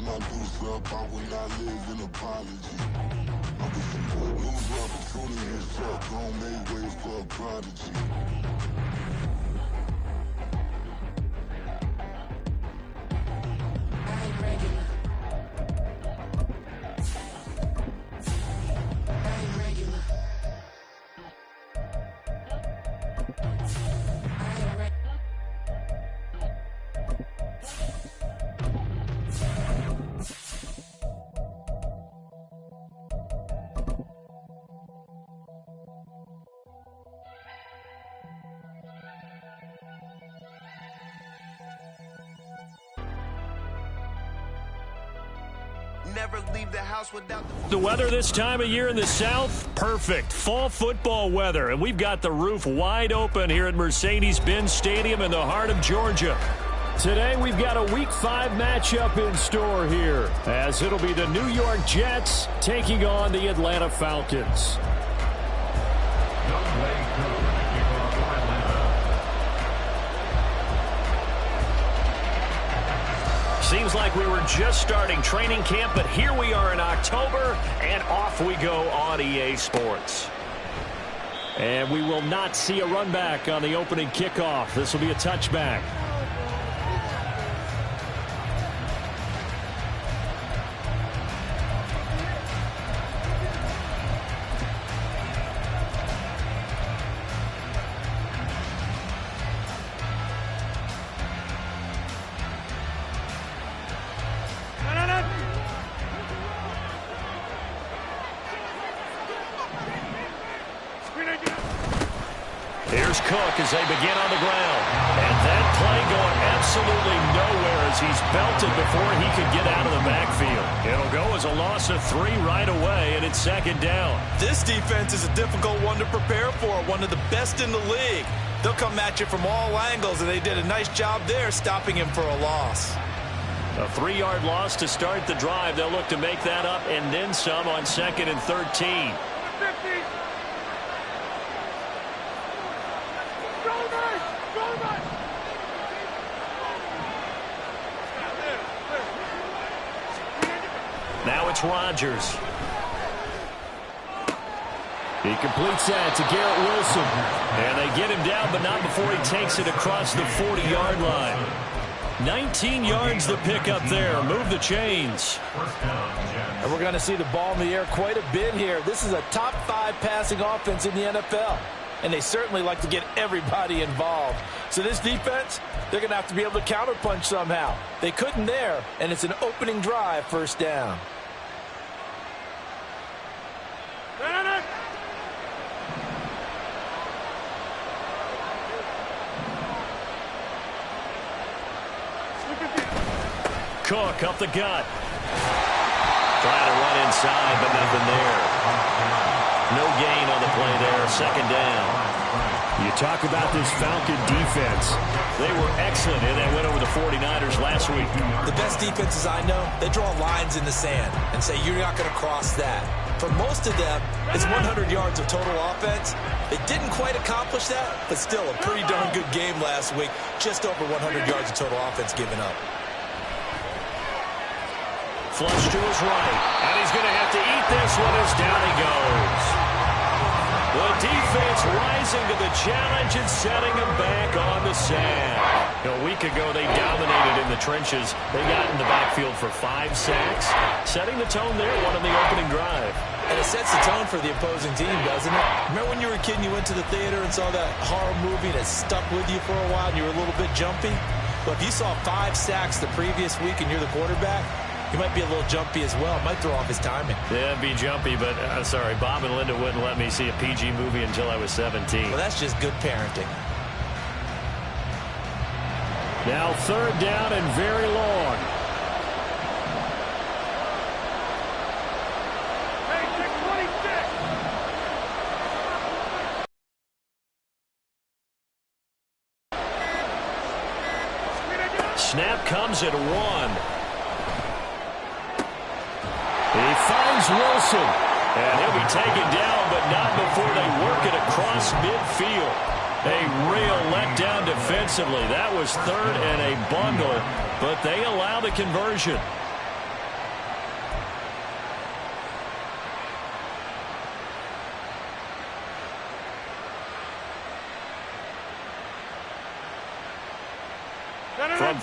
not lose up, I will not live in apology. Lose opportunities up, don't make way for a prodigy. Never leave the house without the weather this time of year in the South, perfect. Fall football weather, and we've got the roof wide open here at Mercedes-Benz Stadium in the heart of Georgia. Today, we've got a Week 5 matchup in store here, as it'll be the New York Jets taking on the Atlanta Falcons. Seems like we were just starting training camp, but here we are in October, and off we go on EA Sports. And we will not see a run back on the opening kickoff. This will be a touchback. Here's Cook as they begin on the ground. And that play going absolutely nowhere as he's belted before he could get out of the backfield. It'll go as a loss of 3 right away, and it's second down. This defense is a difficult one to prepare for, one of the best in the league. They'll come at you from all angles, and they did a nice job there stopping him for a loss. A 3-yard loss to start the drive. They'll look to make that up and then some on 2nd and 13. Now it's Rodgers. He completes that to Garrett Wilson. And they get him down, but not before he takes it across the 40-yard line. 19 yards to pick up there. Move the chains. And we're going to see the ball in the air quite a bit here. This is a top 5 passing offense in the NFL. And they certainly like to get everybody involved. So this defense, they're going to have to be able to counterpunch somehow. They couldn't there, and it's an opening drive, first down. Cook up the gut. Trying to run inside, but nothing there. No gain on the play there. Second down. You talk about this Falcon defense. They were excellent in that win over the 49ers last week. The best defenses I know, they draw lines in the sand and say you're not going to cross that. For most of them, it's 100 yards of total offense. They didn't quite accomplish that, but still a pretty darn good game last week. Just over 100 yards of total offense given up. Flush to his right, and he's going to have to eat this one as down he goes. The defense rising to the challenge and setting him back on the sand. A week ago, they dominated in the trenches. They got in the backfield for 5 sacks, setting the tone there, one on the opening drive. And it sets the tone for the opposing team, doesn't it? Remember when you were a kid and you went to the theater and saw that horror movie that stuck with you for a while and you were a little bit jumpy? Well, if you saw 5 sacks the previous week and you're the quarterback, he might be a little jumpy as well. Might throw off his timing. Yeah, be jumpy, but I'm sorry, Bob and Linda wouldn't let me see a PG movie until I was 17. Well, that's just good parenting. Now 3rd down and very long. Snap comes at 1. He finds Wilson, and he'll be taken down, but not before they work it across midfield. A real letdown defensively. That was 3rd and a bundle, but they allow the conversion.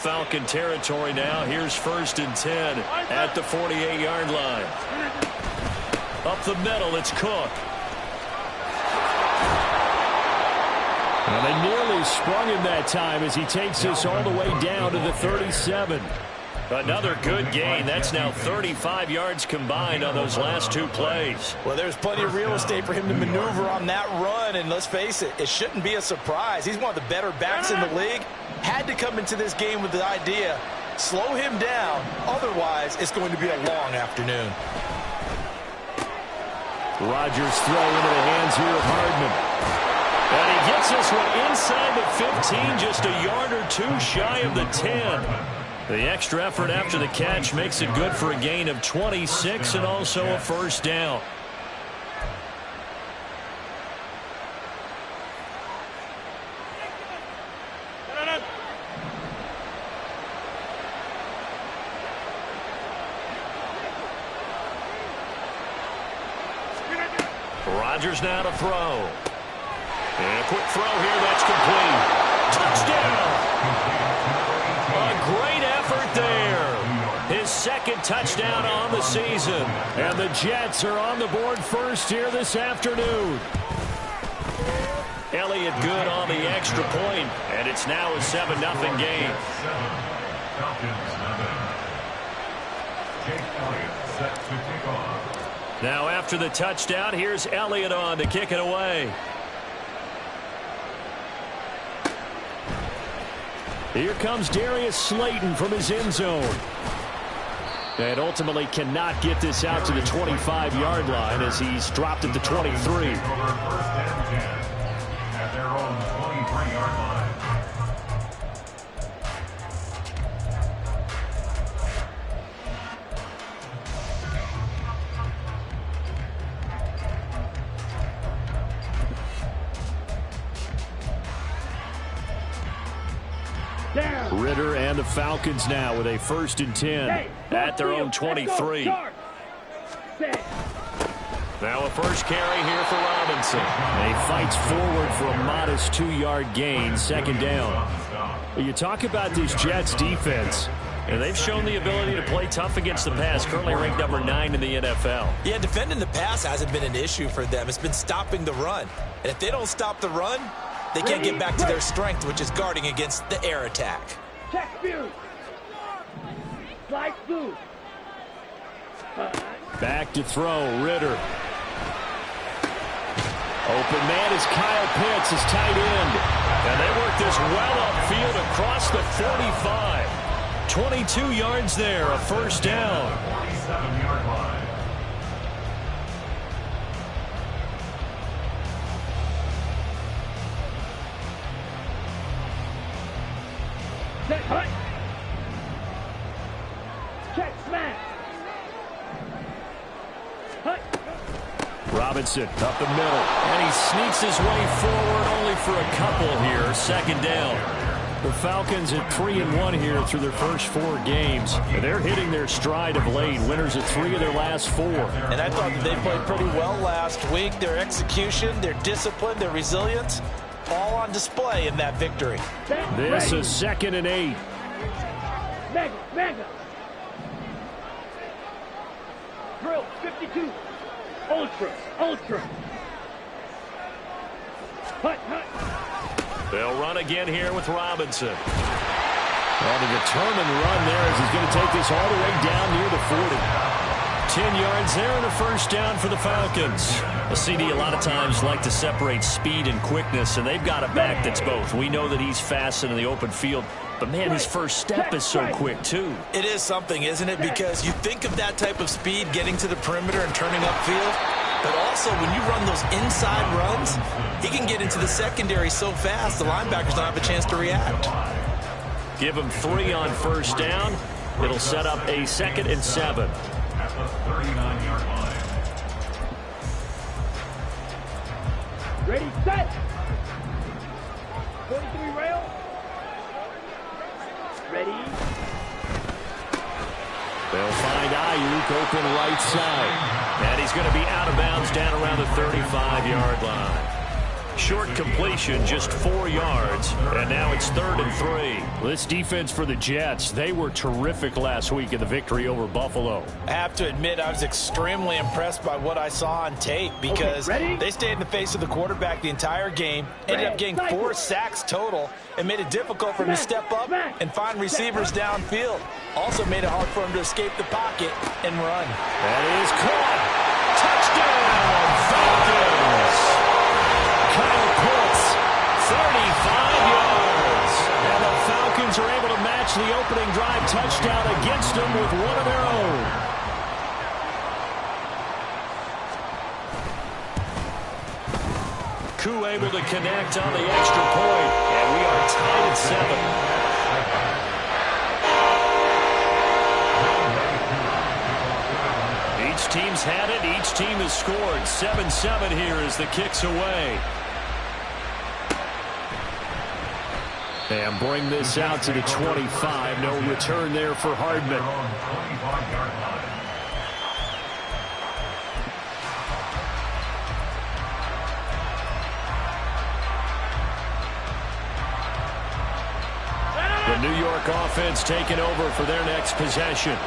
Falcon territory now. Here's 1st and 10 at the 48-yard line. Up the middle, it's Cook. And they nearly sprung him that time as he takes this all the way down to the 37. Another good gain. That's now 35 yards combined on those last 2 plays. Well, there's plenty of real estate for him to maneuver on that run, and let's face it, it shouldn't be a surprise. He's one of the better backs in the league. Had to come into this game with the idea, slow him down, otherwise it's going to be a long afternoon. Rodgers throw into the hands here of Hardman. And he gets this one inside the 15, just a yard or 2 shy of the 10. The extra effort after the catch makes it good for a gain of 26 and also a 1st down. Rodgers now to throw. And a quick throw here, that's complete. Touchdown! A great effort there. His 2nd touchdown on the season. And the Jets are on the board first here this afternoon. Elliott good on the extra point, and it's now a 7-0 game. Now after the touchdown, here's Elliott on to kick it away. Here comes Darius Slayton from his end zone. And ultimately cannot get this out to the 25-yard line as he's dropped at the 23. At their own 23-yard line. Ritter and the Falcons now with a 1st and 10 at their own 23. Now a first carry here for Robinson. And he fights forward for a modest 2-yard gain, 2nd down. You talk about this Jets defense, and they've shown the ability to play tough against the pass, currently ranked number 9 in the NFL. Yeah, defending the pass hasn't been an issue for them. It's been stopping the run. And if they don't stop the run, they can't get back to their strength, which is guarding against the air attack. Check view. Slide through. Back to throw, Ritter. Open man is Kyle Pitts, his tight end. And they work this well upfield across the 45. 22 yards there, a 1st down. 47-yard line. Set, hut. Check, smash. Hut. Robinson up the middle, and he sneaks his way forward only for a couple here, 2nd down. The Falcons at 3-1 here through their first 4 games. They're hitting their stride of late, winners of 3 of their last 4. And I thought that they played pretty well last week. Their execution, their discipline, their resilience, all on display in that victory. This is 2nd and 8. Mega. Drill 52. Ultra. Hut. They'll run again here with Robinson. Well, the determined run there as he's going to take this all the way down near the 40. 10 yards there and a 1st down for the Falcons. A CD a lot of times like to separate speed and quickness, and they've got a back that's both. We know that he's fast in the open field, but man, his first step is so quick too. It is something, isn't it? Because you think of that type of speed getting to the perimeter and turning upfield, but also when you run those inside runs, he can get into the secondary so fast the linebackers don't have a chance to react. Give him 3 on 1st down. It'll set up a 2nd and 7. At the 39-yard line. Ready, set. 43 rail. Ready. They'll find Ayuk open right side. And he's going to be out of bounds down around the 35-yard line. Short completion, just 4 yards, and now it's 3rd and 3. This defense for the Jets, they were terrific last week in the victory over Buffalo. I have to admit, I was extremely impressed by what I saw on tape because they stayed in the face of the quarterback the entire game, ended up getting 4 sacks total, and made it difficult for him to step up and find receivers downfield. Also made it hard for him to escape the pocket and run. That is caught. Touchdown, Falcons. Kyle Pitts, 35 yards. And the Falcons are able to match the opening drive touchdown against them with one of their own. Koo able to connect on the extra point, and we are tied at 7. Each team's had it. Each team has scored. 7-7 here as the kick's away. And bring this out to the 25. No return there for Hardman. The New York offense taking over for their next possession.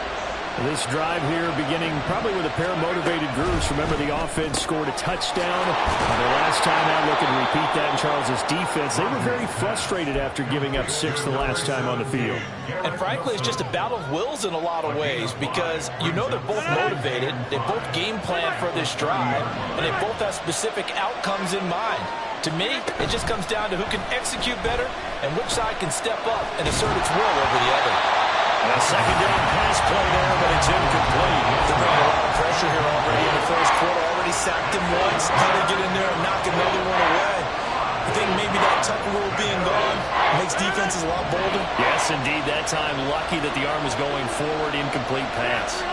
This drive here beginning probably with a pair of motivated groups. Remember, the offense scored a touchdown. The last time out, looking to repeat that in Charles' defense. They were very frustrated after giving up 6 the last time on the field. And frankly, it's just a battle of wills in a lot of ways because you know they're both motivated, they both game plan for this drive, and they both have specific outcomes in mind. To me, it just comes down to who can execute better and which side can step up and assert its will over the other. A second down pass play there, but it's incomplete. They're bringing a lot of pressure here already in the first quarter. Already sacked him once. How to get in there and knock another one away. I think maybe that Tucker rule being gone makes defenses a lot bolder. Yes, indeed. That time, lucky that the arm was going forward. Incomplete pass.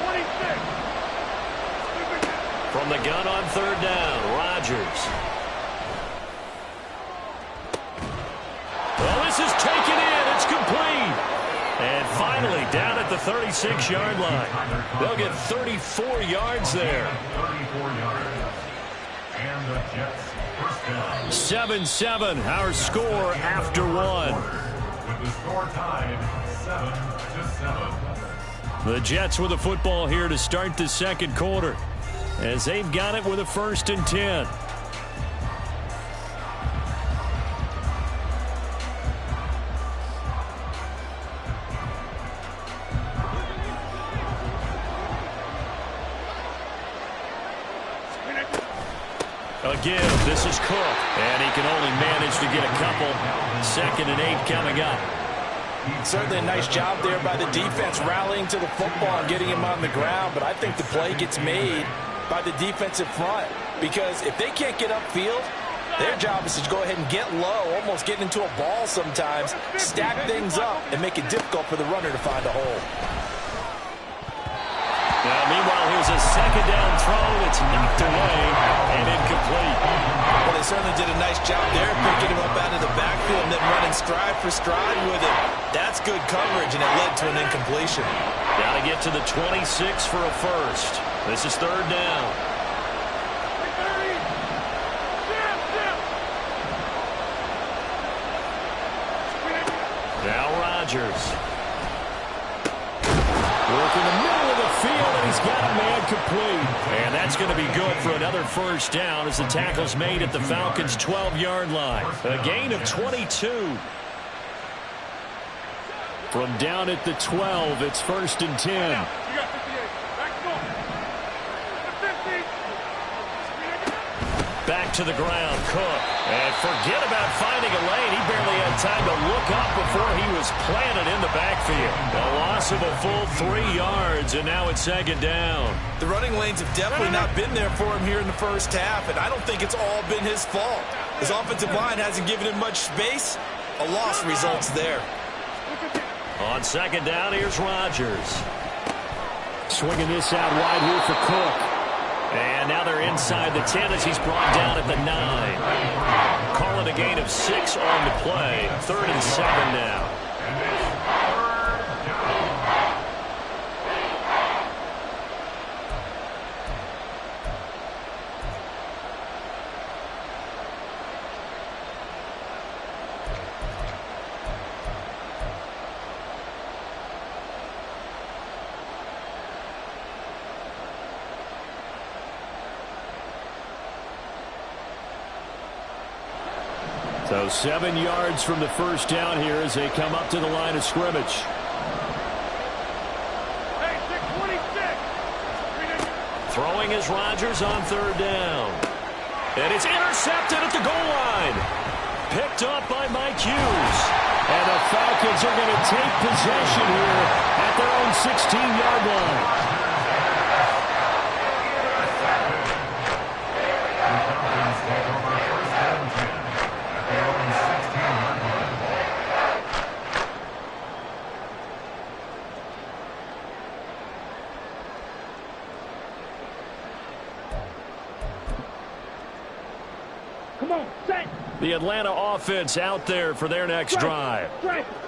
26. From the gun on 3rd down, Rodgers. Well, this is taken in. It's complete. And finally, down at the 36-yard line. They'll get 34 yards there. 34 yards. And the Jets first down. 7-7, our score after 1. With the score tied 7-7. The Jets with the football here to start the second quarter, as they've got it with a 1st and 10. Again, this is Cook, and he can only manage to get a couple. 2nd and 8 coming up. Certainly a nice job there by the defense rallying to the football and getting him on the ground, but I think the play gets made by the defensive front because if they can't get upfield, their job is to go ahead and get low, almost get into a ball sometimes, stack things up, and make it difficult for the runner to find a hole. Now, meanwhile, here's a 2nd down throw. It's knocked away and incomplete. Well, they certainly did a nice job there, picking him up out of the backfield and then running stride for stride with it. That's good coverage, and it led to an incompletion. Got to get to the 26 for a 1st. This is 3rd down. Now Rodgers. Working the middle of the field, and he's got a man complete. And that's going to be good for another 1st down as the tackle's made at the Falcons' 12-yard line. A gain of 22. From down at the 12, it's 1st and 10. Back to the ground, Cook. And forget about finding a lane. He barely had time to look up before he was planted in the backfield. A loss of a full 3 yards, and now it's 2nd down. The running lanes have definitely not been there for him here in the first half, and I don't think it's all been his fault. His offensive line hasn't given him much space. A loss results there. On 2nd down, here's Rodgers. Swinging this out wide here for Cook. And now they're inside the 10 as he's brought down at the 9. Calling a gain of 6 on the play. 3rd and 7 now. So 7 yards from the first down here as they come up to the line of scrimmage. Hey, 626. Throwing is Rodgers on third down. And it's intercepted at the goal line. Picked up by Mike Hughes. And the Falcons are going to take possession here at their own 16-yard line. Come on, set. The Atlanta offense out there for their next drive.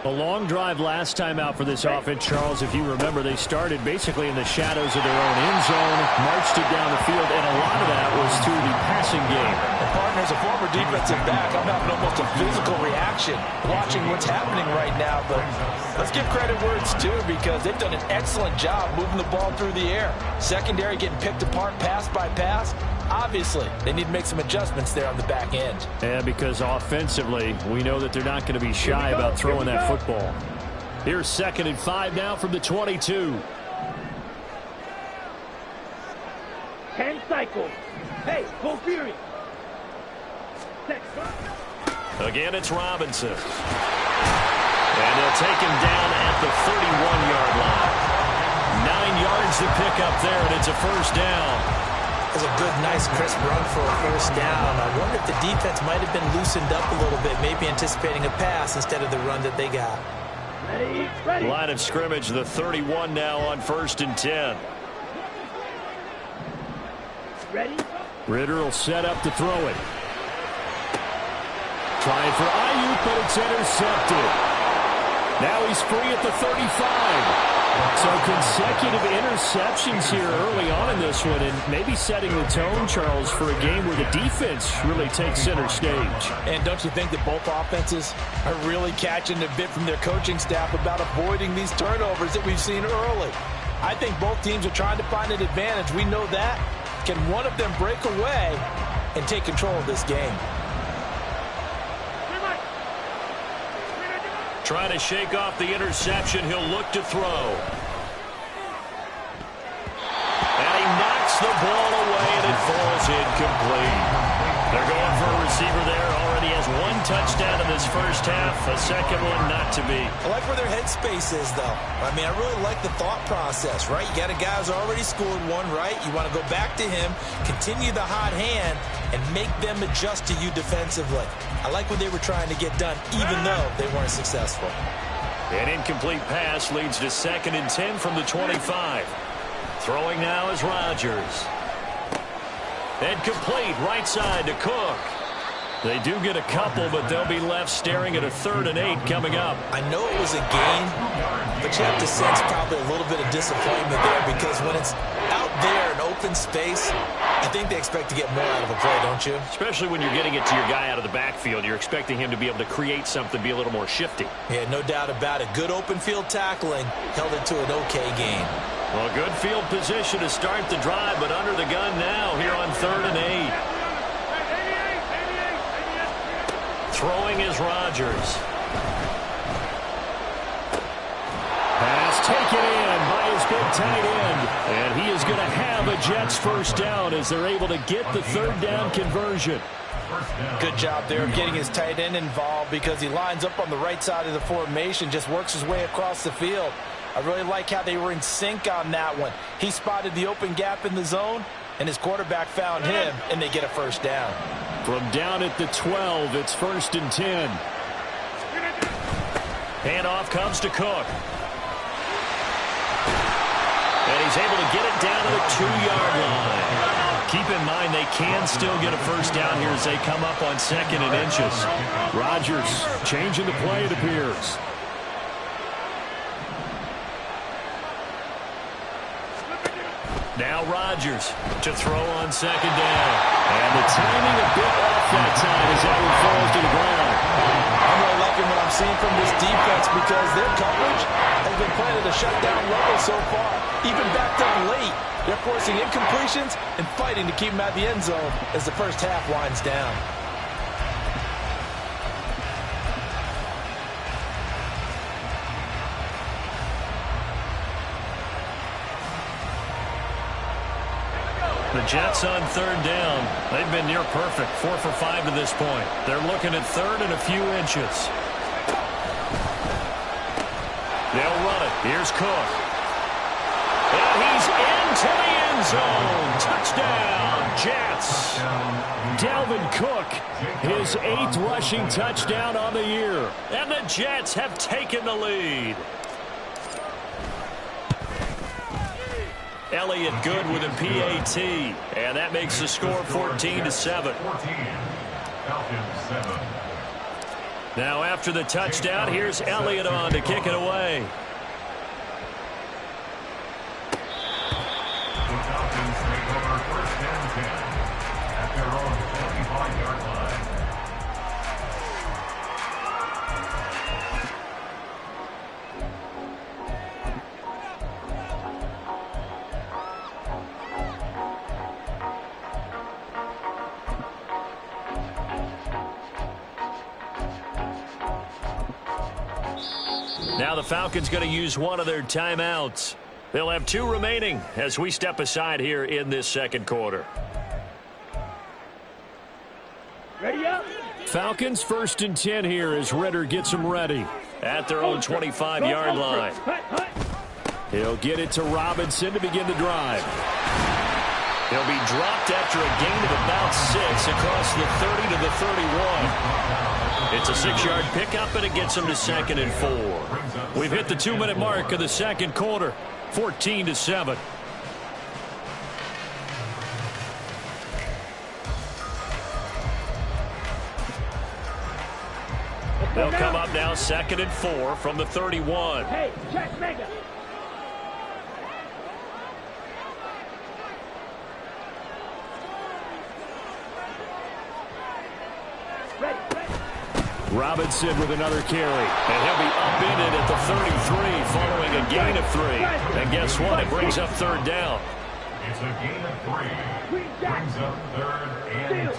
A long drive last time out for this offense, Charles. If you remember, they started basically in the shadows of their own end zone, marched it down the field, and a lot of that was through the passing game. And partners, a former defensive back, I'm having almost a physical reaction watching what's happening right now. But let's give credit where it's due because they've done an excellent job moving the ball through the air. Secondary getting picked apart pass by pass. Obviously, they need to make some adjustments there on the back end. Yeah, because offensively, we know that they're not going to be shy about throwing that football. Here's 2nd and 5 now from the 22. 10 cycles. Hey, go Fury. Set. Again, it's Robinson. And they'll take him down at the 31-yard line. 9 yards to pick up there, and it's a first down. That's a good, nice, crisp run for a first down. I wonder if the defense might have been loosened up a little bit, maybe anticipating a pass instead of the run that they got. Ready. Line of scrimmage, the 31 now on 1st and 10. Ready. Ritter will set up to throw it. Trying for Ayuk, but it's intercepted. Now he's free at the 35. So consecutive interceptions here early on in this one, and maybe setting the tone, Charles, for a game where the defense really takes center stage. And don't you think that both offenses are really catching a bit from their coaching staff about avoiding these turnovers that we've seen early? I think both teams are trying to find an advantage. We know that. Can one of them break away and take control of this game? Trying to shake off the interception. He'll look to throw. And he knocks the ball away, and it falls incomplete. They're going for a receiver there. Already has 1 touchdown in this first half. A second one not to be. I like where their headspace is, though. I mean, I really like the thought process, right? You got a guy who's already scored one, right? You want to go back to him, continue the hot hand, and make them adjust to you defensively. I like what they were trying to get done, even though they weren't successful. An incomplete pass leads to 2nd and 10 from the 25. Throwing now is Rodgers. And complete right side to Cook. They do get a couple, but they'll be left staring at a 3rd and 8 coming up. I know it was a gain, but you have to sense probably a little bit of disappointment there because when it's out there in open space, I think they expect to get more out of a play, don't you? Especially when you're getting it to your guy out of the backfield. You're expecting him to be able to create something, be a little more shifty. Yeah, no doubt about it. Good open field tackling held it to an okay gain. Well, good field position to start the drive, but under the gun now here on 3rd and 8. Throwing is Rodgers. Pass taken in by his big tight end. And he is going to have a Jets first down as they're able to get the 3rd down conversion. Good job there of getting his tight end involved because he lines up on the right side of the formation, just works his way across the field. I really like how they were in sync on that one. He spotted the open gap in the zone, and his quarterback found him, and they get a first down. From down at the 12, it's 1st and 10. Handoff comes to Cook. And he's able to get it down to the 2-yard line. Keep in mind they can still get a first down here as they come up on 2nd and inches. Rodgers changing the play, it appears. Now Rodgers to throw on 2nd down. And the timing a bit off that time as that one falls to the ground. I'm really liking what I'm seeing from this defense because their coverage has been playing at a shutdown level so far. Even backed up late, they're forcing incompletions and fighting to keep them at the end zone as the first half winds down. The Jets on third down. They've been near perfect, 4 for 5 to this point. They're looking at third and a few inches. They'll run it. Here's Cook. And he's into the end zone. Touchdown, Jets. Dalvin Cook, his 8th rushing touchdown on the year. And the Jets have taken the lead. Elliott good with a PAT, and that makes the score 14-7. Now after the touchdown, here's Elliott on to kick it away. The Falcons take over 1st and 10 at their own 25-yard line. Now the Falcons going to use one of their timeouts. They'll have 2 remaining as we step aside here in this second quarter. Ready up. Falcons 1st and 10 here as Ritter gets them ready at their own 25-yard line. He'll get it to Robinson to begin the drive. He'll be dropped after a gain of about 6 across the 30 to the 31. It's a 6-yard pickup, and it gets him to 2nd and 4. We've hit the 2-minute mark of the second quarter, 14-7. They'll come up now 2nd and 4 from the 31. Hey, check mega. Robinson with another carry. And he'll be up in it at the 33 following a gain of 3. And guess what? It brings up 3rd down. It's a gain of 3. Brings up 3rd and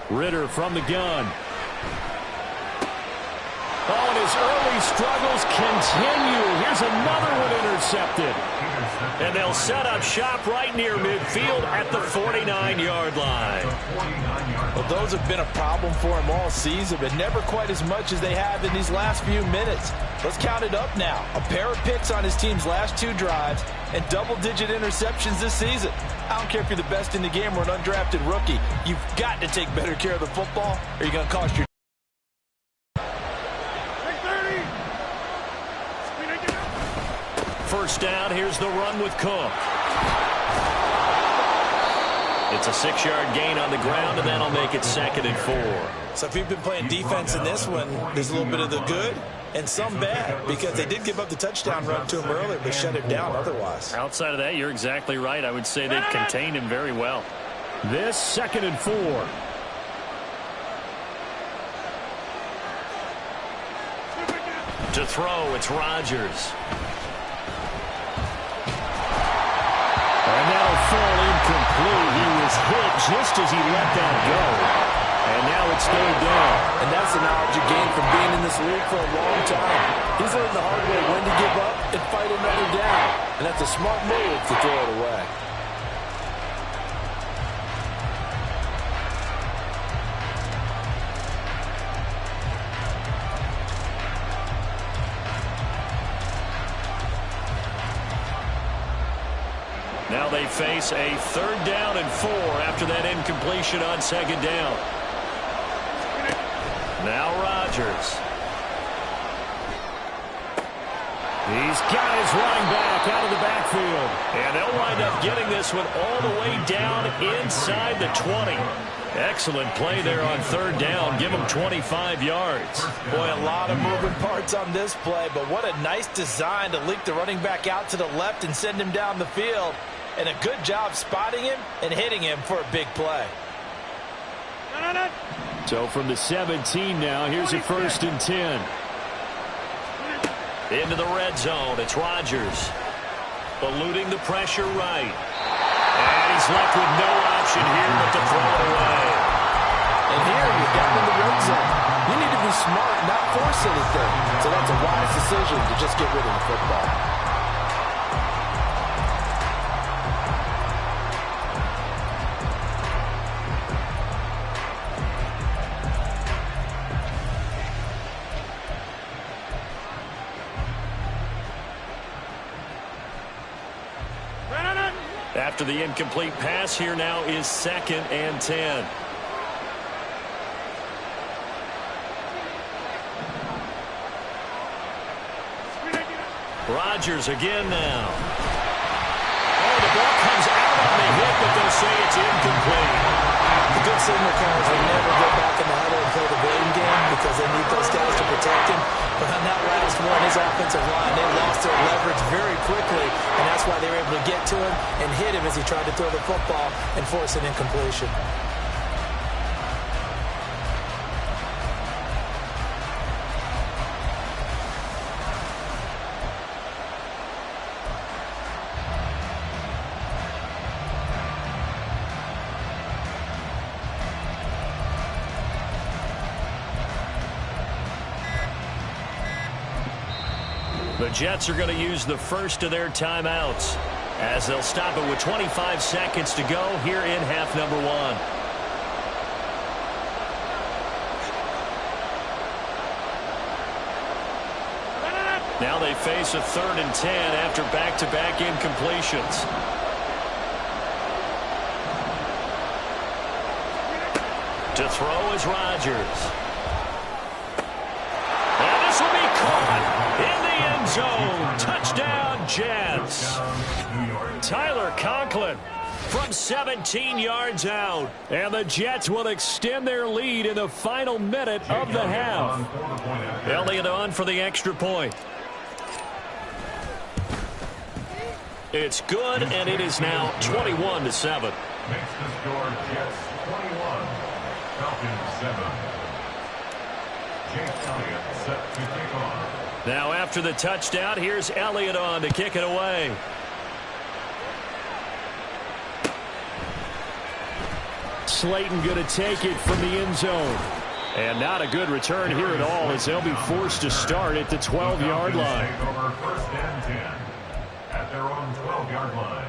2. Ritter from the gun. Oh, and his early struggles continue. Here's another one intercepted. And they'll set up shop right near midfield at the 49-yard line. Well, those have been a problem for him all season, but never quite as much as they have in these last few minutes. Let's count it up now. A pair of picks on his team's last 2 drives and double-digit interceptions this season. I don't care if you're the best in the game or an undrafted rookie. You've got to take better care of the football or you're going to cost your... First down, here's the run with Cook. It's a 6-yard gain on the ground, and that'll make it 2nd and 4. So if you've been playing defense in this one, there's a little bit of the good and some bad, because they did give up the touchdown run to him earlier, but shut him down otherwise. Outside of that, you're exactly right. I would say they've contained him very well. This 2nd and 4. To throw, it's Rodgers. And that'll fall incomplete. He was hit just as he let that go. And now it's 3rd down. And that's the knowledge you gain from being in this league for a long time. He's learned the hard way when to give up and fight another down. And that's a smart move to throw it away. Now they face a 3rd down and 4 after that incompletion on 2nd down. Now Rodgers. He's got his running back out of the backfield. And they'll wind up getting this one all the way down inside the 20. Excellent play there on 3rd down. Give him 25 yards. Boy, a lot of moving parts on this play, but what a nice design to leak the running back out to the left and send him down the field. And a good job spotting him and hitting him for a big play. So from the 17 now, here's a 1st and 10. Into the red zone, it's Rodgers. Eluding the pressure right. And he's left with no option here but to throw it away. And here, you've got him in the red zone. You need to be smart, not force anything. So that's a wise decision to just get rid of the football. After the incomplete pass, here now is 2nd and 10. Rodgers again now. Oh, the ball comes out on the hit, but they'll say it's incomplete. The good signal callers will never go back in the huddle and play the blame game because they need those guys to protect him. But on that last one, his offensive line, they lost their leverage very quickly, and that's why they were able to get to him and hit him as he tried to throw the football and force an incompletion. The Jets are going to use the first of their timeouts as they'll stop it with 25 seconds to go here in half number 1. Now they face a 3rd and 10 after back-to-back incompletions. To throw is Rodgers. And this will be caught in the end zone. Touchdown, Jets. Tyler Conklin from 17 yards out. And the Jets will extend their lead in the final minute of the half. Elliott on for the extra point. It's good, and it is now 21-7. Makes the score Jets 21, Falcons 7. Chase Elliott set to kick off. Now after the touchdown, here's Elliott on to kick it away. Slayton going to take it from the end zone. And not a good return here at all as they'll be forced to start at the 12-yard line. Take over 1st and 10 at their own 12-yard line.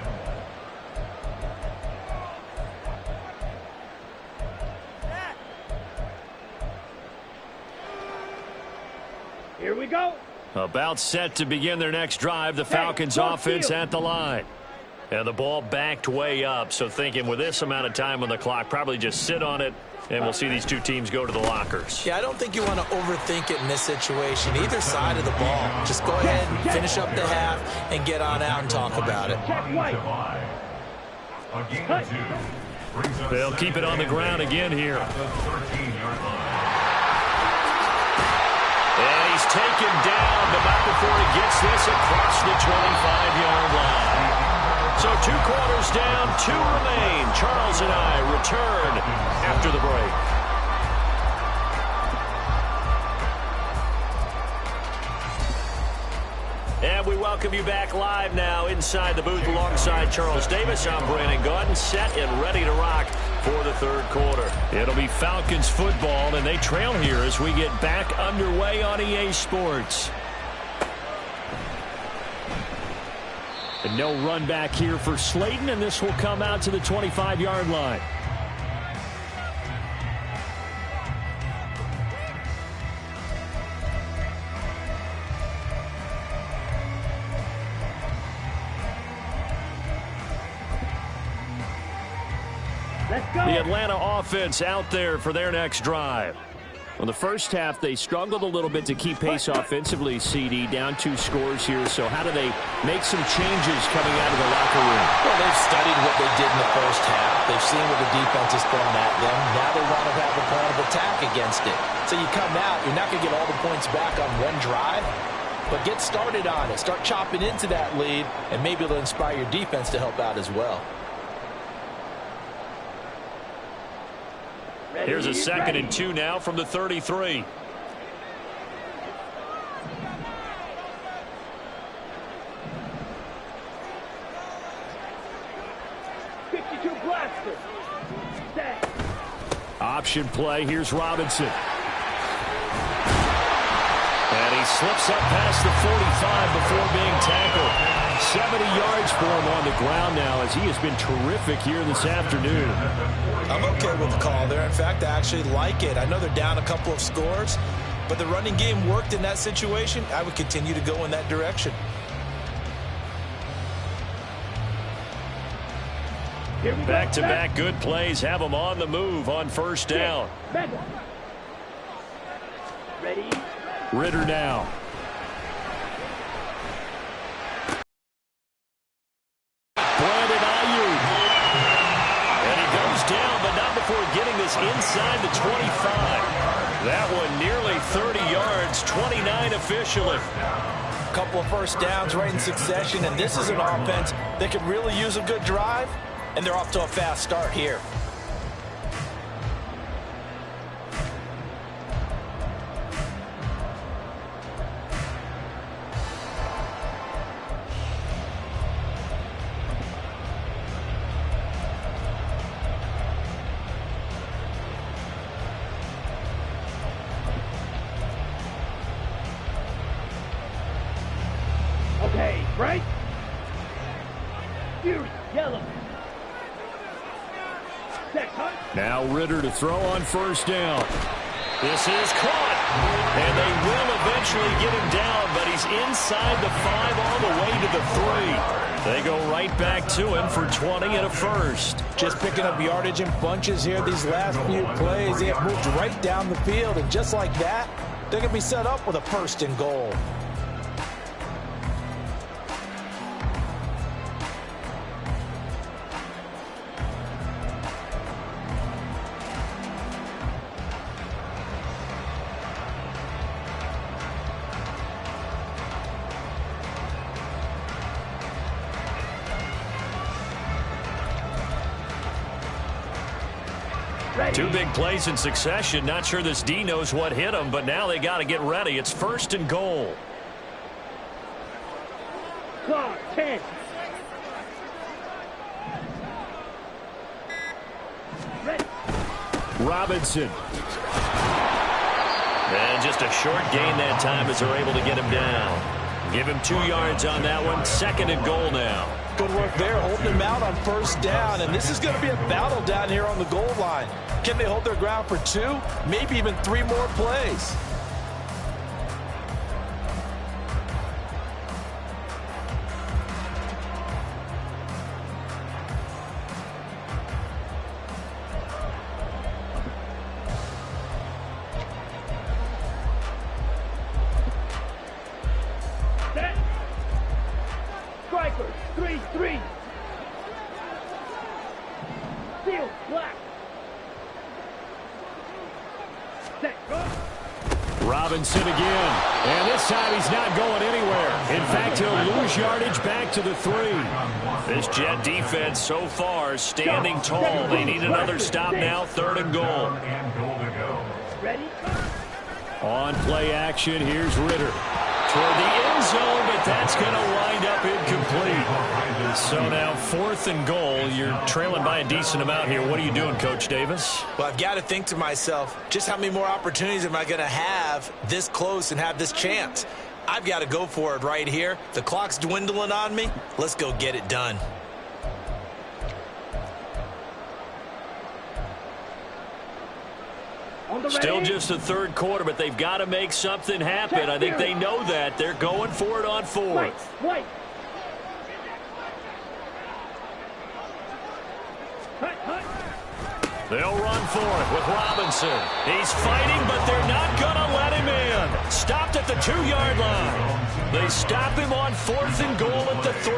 Here we go. About set to begin their next drive. The Falcons offense at the line. And the ball backed way up. So thinking with this amount of time on the clock, probably just sit on it, and we'll see these two teams go to the lockers. Yeah, I don't think you want to overthink it in this situation. Either side of the ball. Just go ahead and finish up the half and get on out and talk about it. They'll keep it on the ground again here. And he's taken down, but not before he gets this across the 25-yard line. So 2 quarters down, 2 remain. Charles and I return after the break. And we welcome you back live now inside the booth alongside Charles Davis. I'm Brandon Gaudin, set and ready to rock for the 3rd quarter. It'll be Falcons football, and they trail here as we get back underway on EA Sports. And no run back here for Slayton, and this will come out to the 25-yard line. The Atlanta offense out there for their next drive. Well, the first half, they struggled a little bit to keep pace offensively, CD, down 2 scores here. So how do they make some changes coming out of the locker room? Well, they've studied what they did in the first half. They've seen what the defense has thrown at them. Now they want to have a plan of attack against it. So you come out, you're not going to get all the points back on one drive, but get started on it. Start chopping into that lead, and maybe it'll inspire your defense to help out as well. Here's a 2nd and 2 now from the 33. Option play. Here's Robinson. And he slips up past the 45 before being tackled. 70 yards for him on the ground now as he has been terrific here this afternoon. I'm okay with the call there. In fact, I actually like it. I know they're down a couple of scores, but the running game worked in that situation. I would continue to go in that direction. Back-to-back good plays have them on the move on first down. Ready? Ritter now. Brandon Ayuk. And he goes down, but not before getting this inside the 25. That one nearly 30 yards, 29 officially. Couple of first downs right in succession, and this is an offense that could really use a good drive, and they're off to a fast start here. Okay, right? Fury, yellow. Set, hunt. Now Ritter to throw on first down. This is caught. And they will eventually get him down, but he's inside the 5 all the way to the 3. They go right back to him for 20 and a first. Just picking up yardage in bunches here these last few plays. They have moved right down the field, and just like that, they're going to be set up with a first and goal. Two big plays in succession. Not sure this D knows what hit him, but now they got to get ready. It's first and goal. Clock, 10. Ready. Robinson. And just a short gain that time as they're able to get him down. Give him 2 yards on that one. Second and goal now. Good work there, holding him out on first down, and this is going to be a battle down here on the goal line. Can they hold their ground for 2, maybe even 3 more plays? Set. Strikers, 3-3. Field, black. Set, go. Robinson again. And this time he's not going anywhere. In fact, he'll lose yardage back to the 3. This Jet defense so far standing tall. They need another stop now. Third and goal. Ready? On play action, here's Ritter. Toward the end zone, but that's going to wind up incomplete. So now 4th and goal. You're trailing by a decent amount here. What are you doing, Coach Davis? Well, I've got to think to myself, just how many more opportunities am I going to have this close and have this chance? I've got to go for it right here. The clock's dwindling on me. Let's go get it done. Still just the 3rd quarter, but they've got to make something happen. I think they know that. They're going for it on 4th. White. Hut. They'll run for it with Robinson. He's fighting, but they're not going to let him in. Stopped at the 2-yard line. They stop him on 4th and goal at the 3.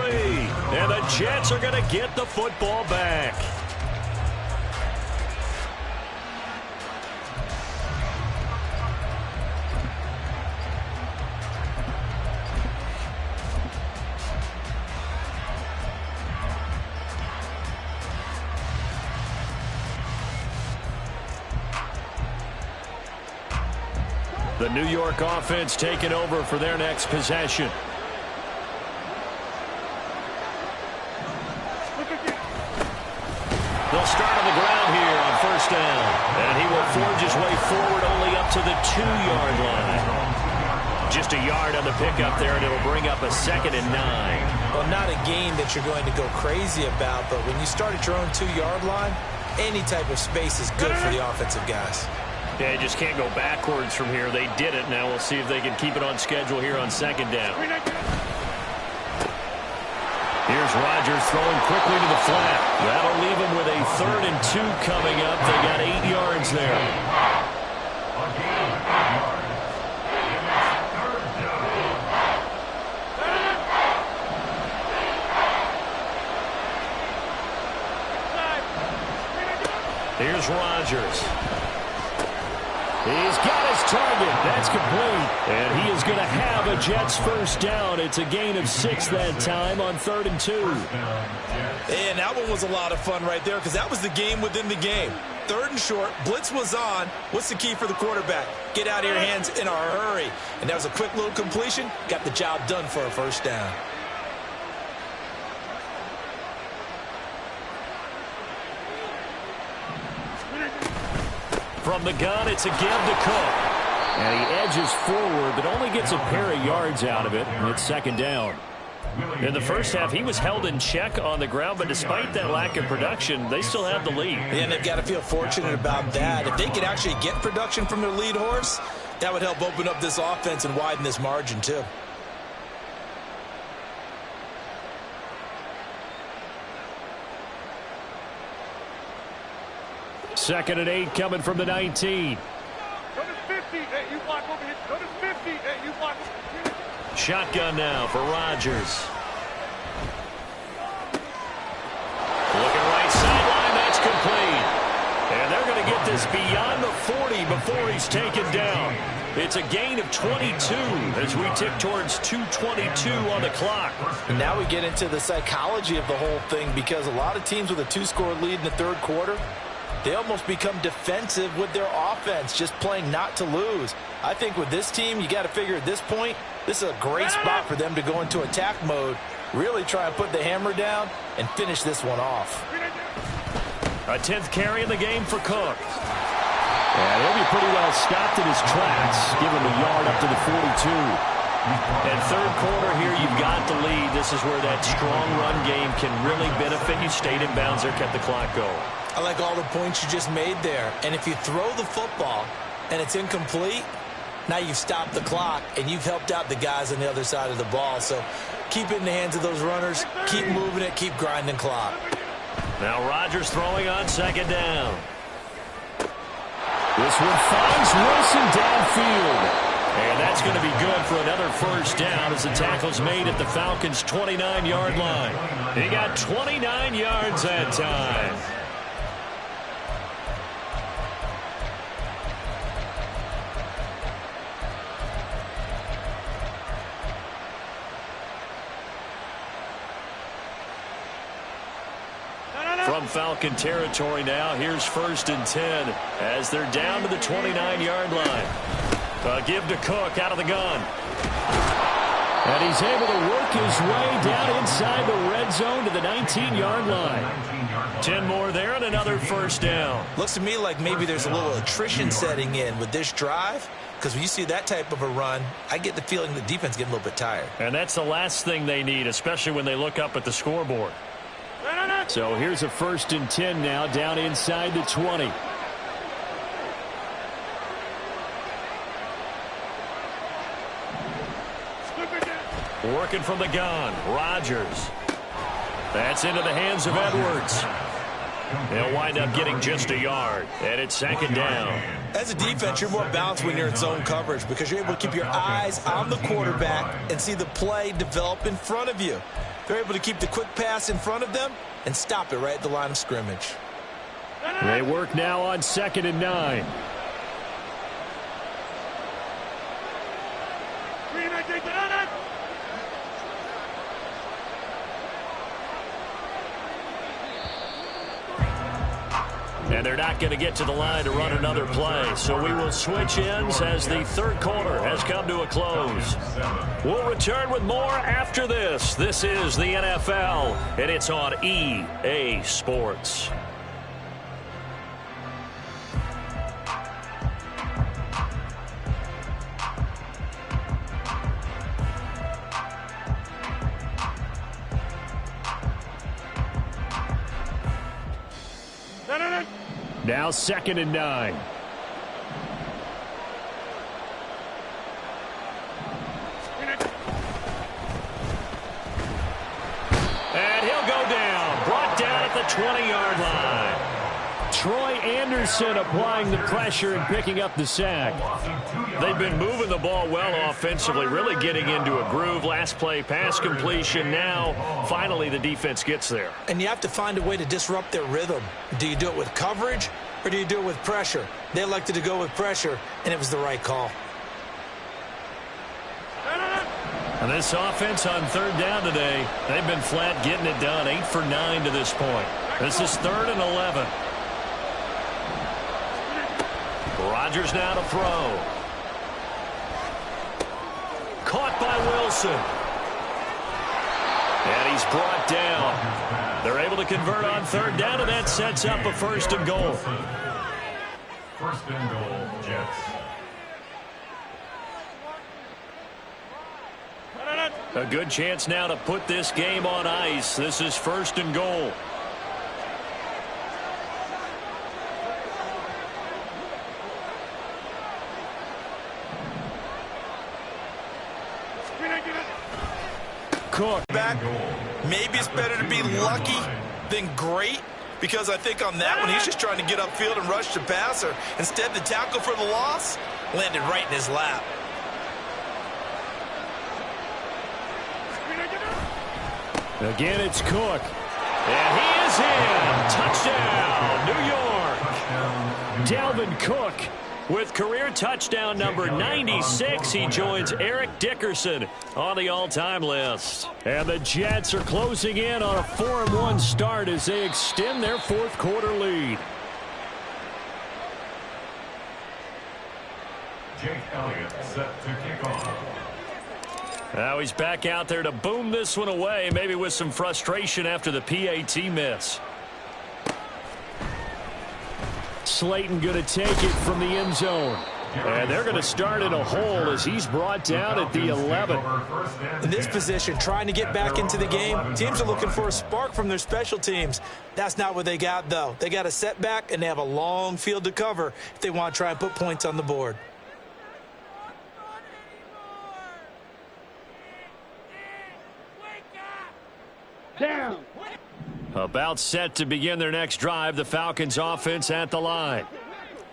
And the Jets are going to get the football back. The New York offense taking over for their next possession. They'll start on the ground here on first down. And he will forge his way forward only up to the 2-yard line. Just a yard on the pickup there, and it'll bring up a 2nd and 9. Well, not a game that you're going to go crazy about, but when you start at your own 2-yard line, any type of space is good for the offensive guys. Yeah, you just can't go backwards from here. They did it. Now we'll see if they can keep it on schedule here on 2nd down. Here's Rodgers throwing quickly to the flat. That'll leave him with a 3rd and 2 coming up. They got 8 yards there. Here's Rodgers. He's got his target. That's complete. And he is going to have a Jets first down. It's a gain of 6 that time on 3rd and 2. And that one was a lot of fun right there because that was the game within the game. 3rd and short. Blitz was on. What's the key for the quarterback? Get out of your hands in a hurry. And that was a quick little completion. Got the job done for a first down. From the gun, it's a give to Cook. And he edges forward, but only gets a pair of yards out of it. And it's 2nd down. In the first half, he was held in check on the ground, but despite that lack of production, they still have the lead. And they've got to feel fortunate about that. If they could actually get production from their lead horse, that would help open up this offense and widen this margin, too. Second and 8 coming from the 19. Go to 50. Hey, you block over here. Go to 50. Hey, you block over here. Shotgun now for Rodgers. Looking right sideline. That's complete. And they're going to get this beyond the 40 before he's taken down. It's a gain of 22 as we tick towards 2:22 on the clock. And now we get into the psychology of the whole thing because a lot of teams with a 2-score lead in the 3rd quarter, they almost become defensive with their offense, just playing not to lose. I think with this team, you got to figure at this point, this is a great spot for them to go into attack mode, really try and put the hammer down and finish this one off. A 10th carry in the game for Cook. And he'll be pretty well stopped in his tracks. Give him a yard up to the 42. And 3rd quarter here, you've got the lead. This is where that strong run game can really benefit you. Stayed in bounds there, kept the clock going. I like all the points you just made there. And if you throw the football and it's incomplete, now you've stopped the clock and you've helped out the guys on the other side of the ball. So keep it in the hands of those runners. Keep moving it. Keep grinding clock. Now Rodgers throwing on 2nd down. This one finds Wilson downfield. And that's going to be good for another first down as the tackle's made at the Falcons' 29-yard line. He got 29 yards that time. From Falcon territory now, here's 1st and 10 as they're down to the 29-yard line. Give to Cook out of the gun. And he's able to work his way down inside the red zone to the 19-yard line. 10 more there and another first down. Looks to me like maybe there's a little attrition setting in with this drive, because when you see that type of a run, I get the feeling the defense getting a little bit tired. And that's the last thing they need, especially when they look up at the scoreboard. So here's a 1st and 10 now down inside the 20. Working from the gun, Rodgers. That's into the hands of Edwards. They'll wind up getting just a yard, and it's 2nd down. As a defense, you're more balanced when you're in zone coverage because you're able to keep your eyes on the quarterback and see the play develop in front of you. They're able to keep the quick pass in front of them and stop it right at the line of scrimmage. They work now on 2nd and 9. And they're not going to get to the line to run another play. So we will switch ends as the 3rd quarter has come to a close. We'll return with more after this. This is the NFL, and it's on EA Sports. Now 2nd and 9. 20-yard line. Troy Anderson applying the pressure and picking up the sack. They've been moving the ball well offensively, really getting into a groove. Last play, pass completion. Now, finally, the defense gets there. And you have to find a way to disrupt their rhythm. Do you do it with coverage or do you do it with pressure? They elected to go with pressure, and it was the right call. And this offense on third down today, they've been flat getting it done. 8 for 9 to this point. This is 3rd and 11. Rodgers now to throw. Caught by Wilson. And he's brought down. They're able to convert on third down, and that sets up a 1st and goal. 1st and goal, Jets. A good chance now to put this game on ice. This is 1st and goal. Cook. Back. Maybe it's better to be lucky than great, because I think on that one he's just trying to get upfield and rush the passer. Instead, the tackle for the loss landed right in his lap. Again, it's Cook. And he is in. Touchdown, New York. Dalvin Cook with career touchdown number 96. He joins Eric Dickerson on the all-time list. And the Jets are closing in on a 4-1 start as they extend their 4th quarter lead. Jake Elliott set to kick off. Now he's back out there to boom this one away, maybe with some frustration after the PAT miss. Slayton going to take it from the end zone. And they're going to start in a hole as he's brought down at the 11. In this position, trying to get back into the game, teams are looking for a spark from their special teams. That's not what they got, though. They got a setback, and they have a long field to cover if they want to try and put points on the board. Down. About set to begin their next drive, the Falcons offense at the line.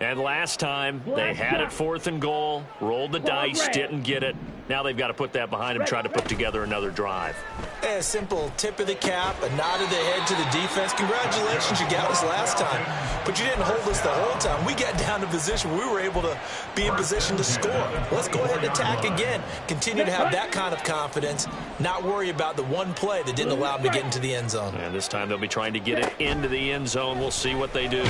And last time, they had it 4th and goal, rolled the dice, didn't get it. Now they've got to put that behind them, try to put together another drive. A simple tip of the cap, a nod of the head to the defense. Congratulations, you got us last time. But you didn't hold us the whole time. We got down to position. We were able to be in position to score. Let's go ahead and attack again. Continue to have that kind of confidence. Not worry about the one play that didn't allow them to get into the end zone. And this time they'll be trying to get it into the end zone. We'll see what they do.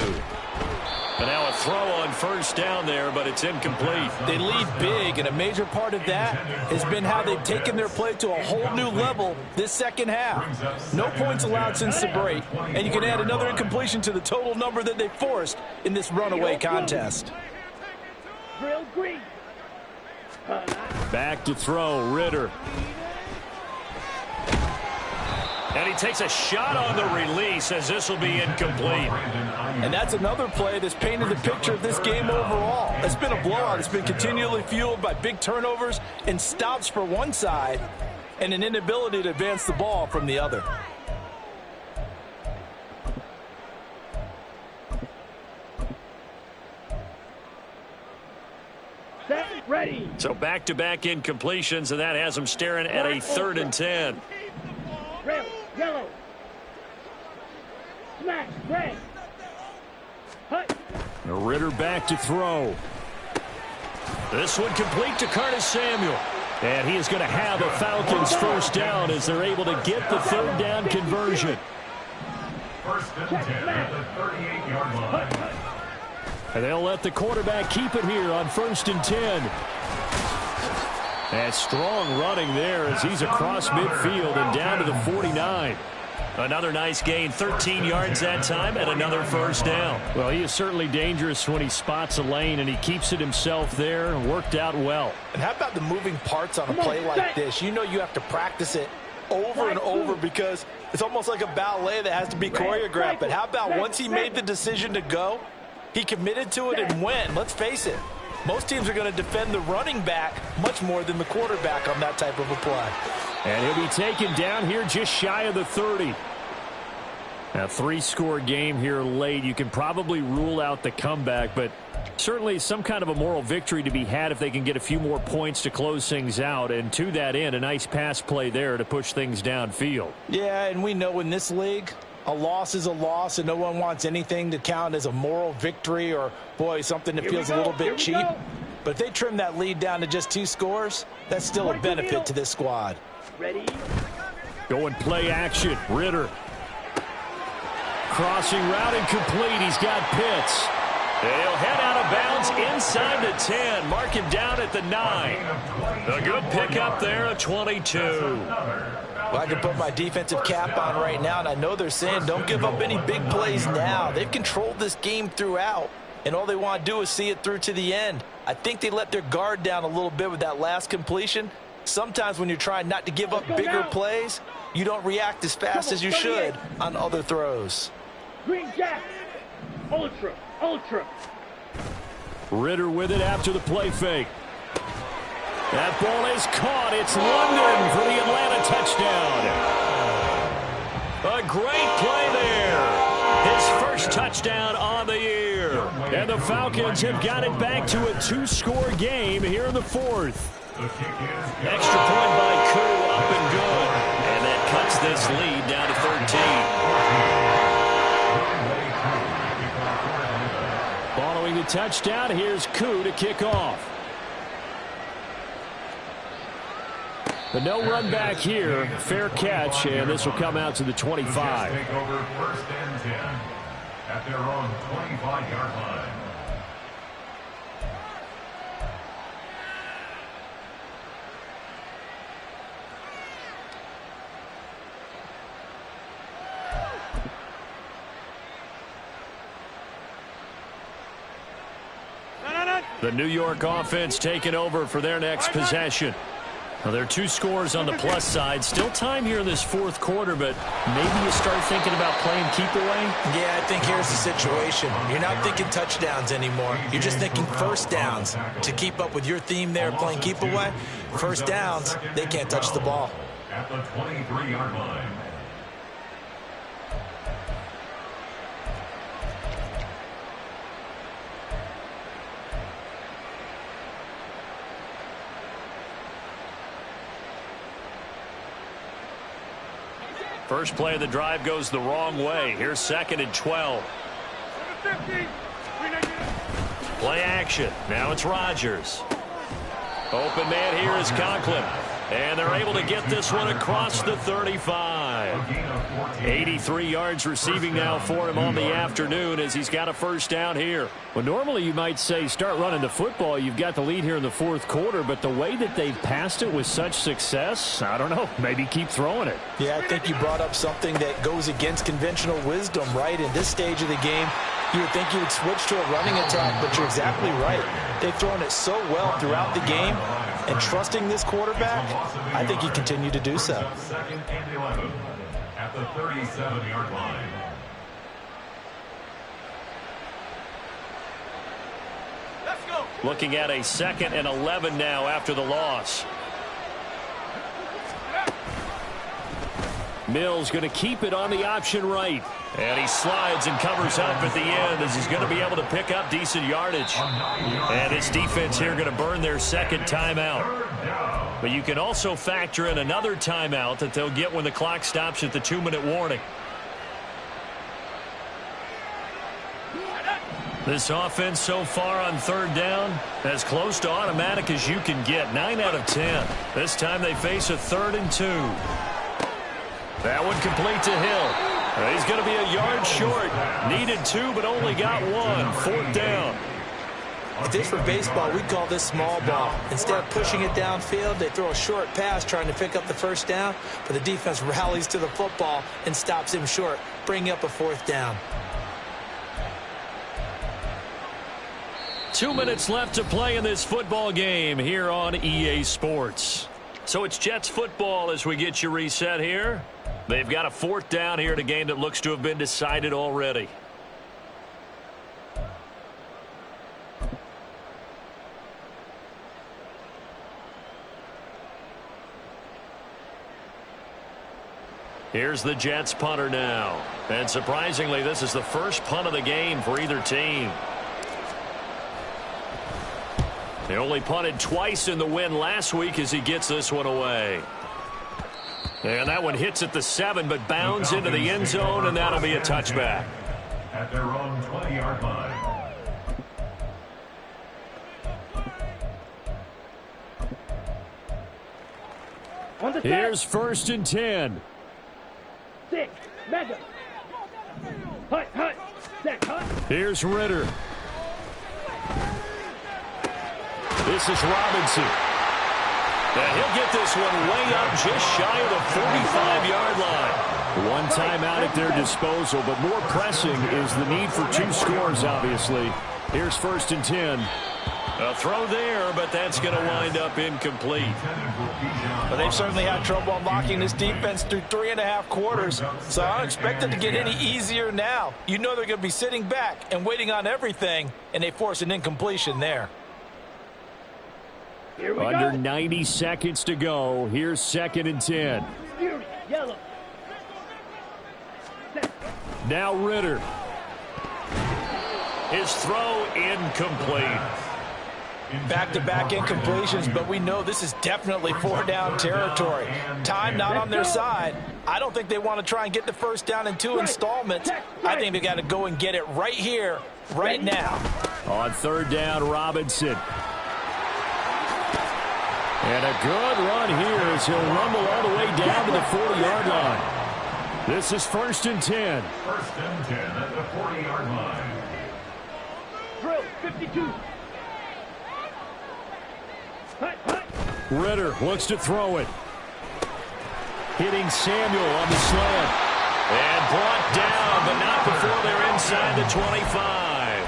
And now a throw on 1st down there, but it's incomplete. They lead big, and a major part of that has been how they've taken their play to a whole new level this second half. No points allowed since the break, and you can add another incompletion to the total number that they forced in this runaway contest. Back to throw, Ritter. And he takes a shot on the release as this will be incomplete. And that's another play that's painted the picture of this game overall. It's been a blowout. It's been continually fueled by big turnovers and stops for one side and an inability to advance the ball from the other. Set, ready. So back-to-back incompletions, and that has them staring at a 3rd and 10. Red, yellow. Smash, red. Hut. Ritter back to throw. This one complete to Curtis Samuel. And he is going to have a Falcons 1st down as they're able to get the 3rd down conversion. 1st and 10 at the 38-yard line. And they'll let the quarterback keep it here on 1st and 10. And strong running there as he's across midfield and down to the 49. Another nice gain, 13 yards that time, and another 1st down. Well, he is certainly dangerous when he spots a lane, and he keeps it himself there. Worked out well. And how about the moving parts on a play like this? You know you have to practice it over and over because it's almost like a ballet that has to be choreographed. But how about once he made the decision to go, he committed to it and went. Let's face it, most teams are going to defend the running back much more than the quarterback on that type of a play. And he'll be taken down here just shy of the 30. A three-score game here late. You can probably rule out the comeback, but certainly some kind of a moral victory to be had if they can get a few more points to close things out. And to that end, a nice pass play there to push things downfield. Yeah, and we know in this league, a loss is a loss, and no one wants anything to count as a moral victory or, boy, something that feels a little bit cheap. But if they trim that lead down to just 2 scores, that's still a benefit to this squad. Ready? Going play action. Ridder. Crossing route incomplete. He's got Pitts. And he'll head out of bounds inside the 10. Mark him down at the 9. A good pickup there, a 22. Well, I can put my defensive cap on right now, and I know they're saying don't give up any big plays now. They've controlled this game throughout, and all they want to do is see it through to the end. I think they let their guard down a little bit with that last completion. Sometimes when you're trying not to give up bigger plays, you don't react as fast as you should on other throws. Green Jack. Ultra. Ridder with it after the play fake. That ball is caught. It's London for the Atlanta touchdown. A great play there. His first touchdown on the year. And the Falcons have got it back to a 2-score game here in the 4th. Extra point by Koo, up and good. And that cuts this lead down to 13. Following the touchdown, here's Koo to kick off. But no run back here. Fair catch, and this will come out to the 25. Take over 1st and 10 at their own 25-yard line. The New York offense taking over for their next possession. Well, there are 2 scores on the plus side. Still time here in this 4th quarter, but maybe you start thinking about playing keep away? Yeah, I think here's the situation. You're not thinking touchdowns anymore. You're just thinking first downs. To keep up with your theme there, playing keep away, first downs, they can't touch the ball. At the 23-yard line. First play of the drive goes the wrong way. Here's 2nd and 12. Play action. Now it's Rodgers. Open man here is Conklin. And they're able to get this one across the 35. 83 yards receiving now for him on the afternoon as he's got a first down here. Well, normally you might say start running the football. You've got the lead here in the 4th quarter, but the way that they've passed it with such success, I don't know, maybe keep throwing it. Yeah, I think you brought up something that goes against conventional wisdom, right? In this stage of the game, you would think you would switch to a running attack, but you're exactly right. They've thrown it so well throughout the game, and trusting this quarterback, I think he continued to do so. 2nd and 11 at the 37-yard line. Looking at a 2nd and 11 now after the loss. Mills going to keep it on the option right. And he slides and covers up at the end as he's going to be able to pick up decent yardage. And his defense here going to burn their 2nd timeout. But you can also factor in another timeout that they'll get when the clock stops at the 2-minute warning. This offense so far on 3rd down, as close to automatic as you can get. 9 out of 10. This time they face a 3rd and 2. That one complete to Hill. He's going to be a yard short. Needed 2, but only got 1. 4th down. If this were baseball, we'd call this small ball. Instead of pushing it downfield, they throw a short pass trying to pick up the first down, but the defense rallies to the football and stops him short, bringing up a 4th down. 2 minutes left to play in this football game here on EA Sports. So it's Jets football as we get you reset here. They've got a 4th down here in a game that looks to have been decided already. Here's the Jets punter now. And surprisingly, this is the first punt of the game for either team. They only punted twice in the win last week as he gets this one away. And that one hits at the 7, but bounds into the end zone, and that'll be a touchback. At their own 20-yard line. Here's 1st and 10. 6, mega. Hut, set, hut. Here's Ritter. This is Robinson. And he'll get this one way up just shy of the 45-yard line. One timeout at their disposal, but more pressing is the need for 2 scores, obviously. Here's 1st and 10. A throw there, but that's going to wind up incomplete. But they've certainly had trouble unlocking this defense through 3.5 quarters, so I don't expect it to get any easier now. You know they're going to be sitting back and waiting on everything, and they force an incompletion there. Under 90 seconds to go. Here's 2nd and 10. Yellow. Now Ritter. His throw incomplete. Back-to-back incompletions, but we know this is definitely 4-down territory. Time not on their side. I don't think they want to try and get the first down in 2 installments. I think they got to go and get it right here, right now. On 3rd down, Robinson. And a good run here as he'll rumble all the way down to the 40-yard line. This is 1st and 10. 1st and 10 at the 40-yard line. Drill, 52. Ritter looks to throw it. Hitting Samuel on the slant. And brought down, but not before they're inside the 25.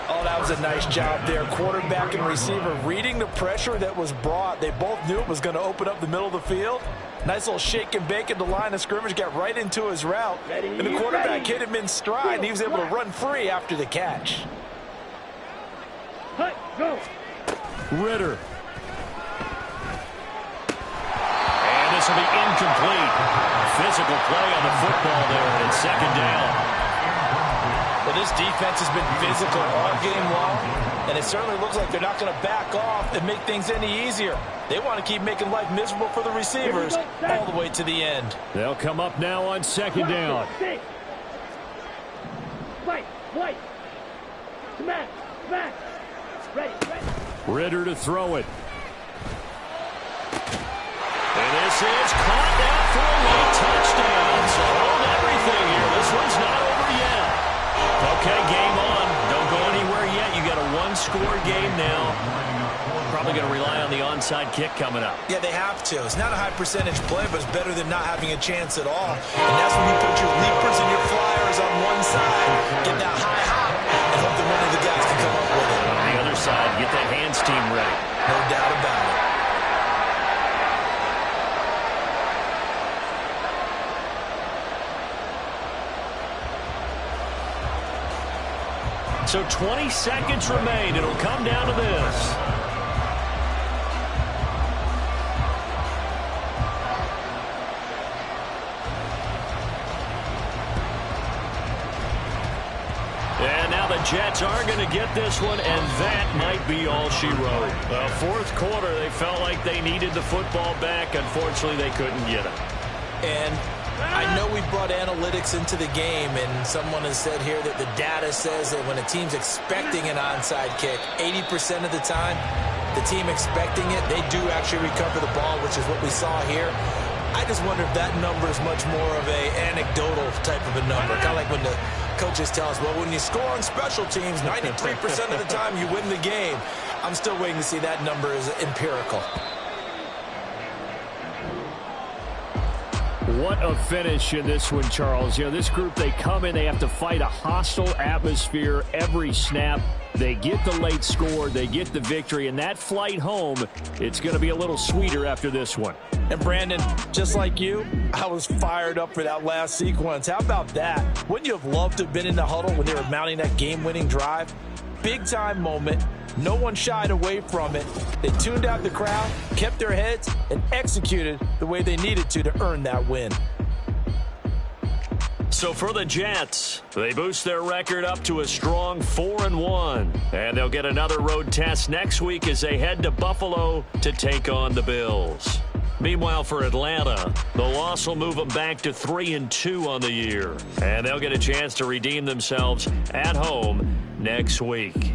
Oh, that was a nice job there. Quarterback and receiver reading the pressure that was brought. They both knew it was going to open up the middle of the field. Nice little shake and bake at the line of scrimmage. Got right into his route. And the quarterback hit him in stride, and he was able to run free after the catch. Go. Ritter. And this will be incomplete. Physical play on the football there, and it's 2nd down. Well, this defense has been physical all game long, and it certainly looks like they're not going to back off and make things any easier. They want to keep making life miserable for the receivers all the way to the end. They'll come up now on 2nd down. White. Smack. Ready. Ritter to throw it. And this is caught down for a late touchdown. So hold everything here. This one's not over yet. Okay, game on. Don't go anywhere yet. You got a 1-score game now. Probably going to rely on the onside kick coming up. Yeah, they have to. It's not a high percentage play, but it's better than not having a chance at all. And that's when you put your leapers and your flyers on one side, get that high hop, and hope that one of the guys can come up with it. On the other side, get that hands team ready. No doubt about it. So 20 seconds remain. It'll come down to this. And now the Jets are going to get this one, and that might be all she wrote. The 4th quarter, they felt like they needed the football back. Unfortunately, they couldn't get it. And I know we brought analytics into the game, and someone has said here that the data says that when a team's expecting an onside kick, 80% of the time, the team expecting it, they do actually recover the ball, which is what we saw here. I just wonder if that number is much more of a anecdotal type of a number. Kind of like when the coaches tell us, well, when you score on special teams, 93% of the time you win the game. I'm still waiting to see that number is empirical. What a finish in this one, Charles. You know, this group, they come in, they have to fight a hostile atmosphere every snap. They get the late score, they get the victory, and that flight home, it's going to be a little sweeter after this one. And Brandon, just like you, I was fired up for that last sequence. How about that? Wouldn't you have loved to have been in the huddle when they were mounting that game-winning drive? Big-time moment. No one shied away from it. They tuned out the crowd, kept their heads, and executed the way they needed to earn that win. So for the Jets, they boost their record up to a strong 4-1. And they'll get another road test next week as they head to Buffalo to take on the Bills. Meanwhile, for Atlanta, the loss will move them back to 3-2 on the year. And they'll get a chance to redeem themselves at home next week.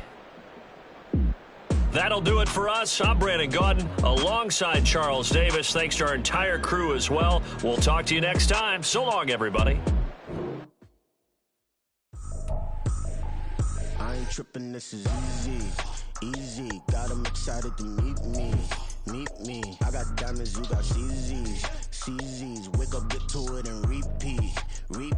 That'll do it for us. I'm Brandon Gaudin alongside Charles Davis. Thanks to our entire crew as well. We'll talk to you next time. So long, everybody. I ain't tripping, this is easy, easy. Got 'em excited to meet me. I got diamonds, you got CZs. Wake up, get to it, and repeat. Hey,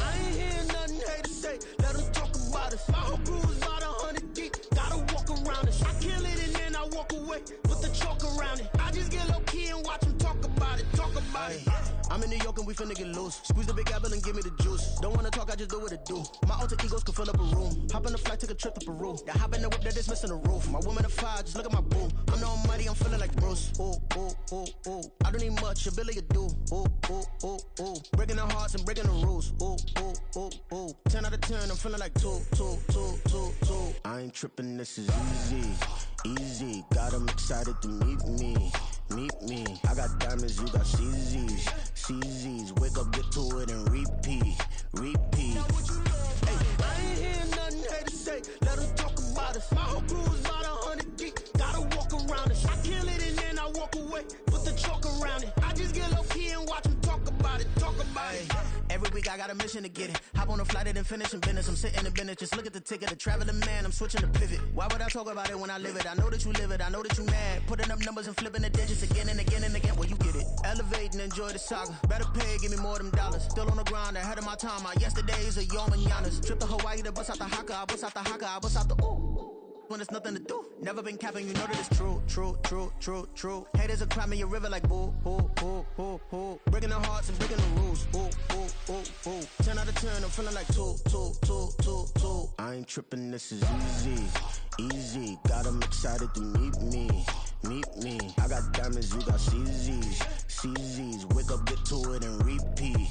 I ain't hearing nothing haters say. Let them talk about us. My whole crew is about 100 deep. Gotta walk around us. I kill it and then I walk away. Put the chalk around it. I just get low key and watch them talk about it. I'm in New York and we finna get loose. Squeeze the big apple and give me the juice. Don't wanna talk, I just do what it do. My alter egos can fill up a room. Hop on the flight, take a trip to Peru. Yeah, hop in the whip that is missing the roof. My woman a fire, just look at my boo. I'm the almighty, I'm feeling like Bruce. Ooh. I don't need much, a billy a do. Ooh. Breaking the hearts and breaking the rules. Ooh. 10 out of 10, I'm feeling like two. I ain't tripping, this is easy. Got 'em excited to meet me. I got diamonds, you got CZs. Wake up, get to it, and repeat. Hey, I ain't hearing nothing haters say. Let them talk about us. My whole crew is about 100 deep. Gotta walk around us. I kill it and then I walk away. Put the chalk around it. I just get low key and watch them talk about it. Every week I got a mission to get it. Hop on a flight and then finish in business. I'm sitting in business, just look at the ticket. A traveling man, I'm switching to pivot. Why would I talk about it when I live it? I know that you live it, I know that you mad. Putting up numbers and flipping the digits again and again and again. Well, you get it. Elevate and enjoy the saga. Better pay, give me more of them dollars. Still on the grind, ahead of my time. My yesterdays are your mananas. Trip to Hawaii to bust out the haka. I bust out the haka, I bust out the ooh. When there's nothing to do. Never been capping, you know that it's true. Haters will cry me a river like boo. Breaking the hearts and breaking the rules. Ooh. 10 out of 10, I'm feeling like two. I ain't tripping, this is easy. Got 'em excited to meet me. I got diamonds, you got CZs. Wake up, get to it, and repeat.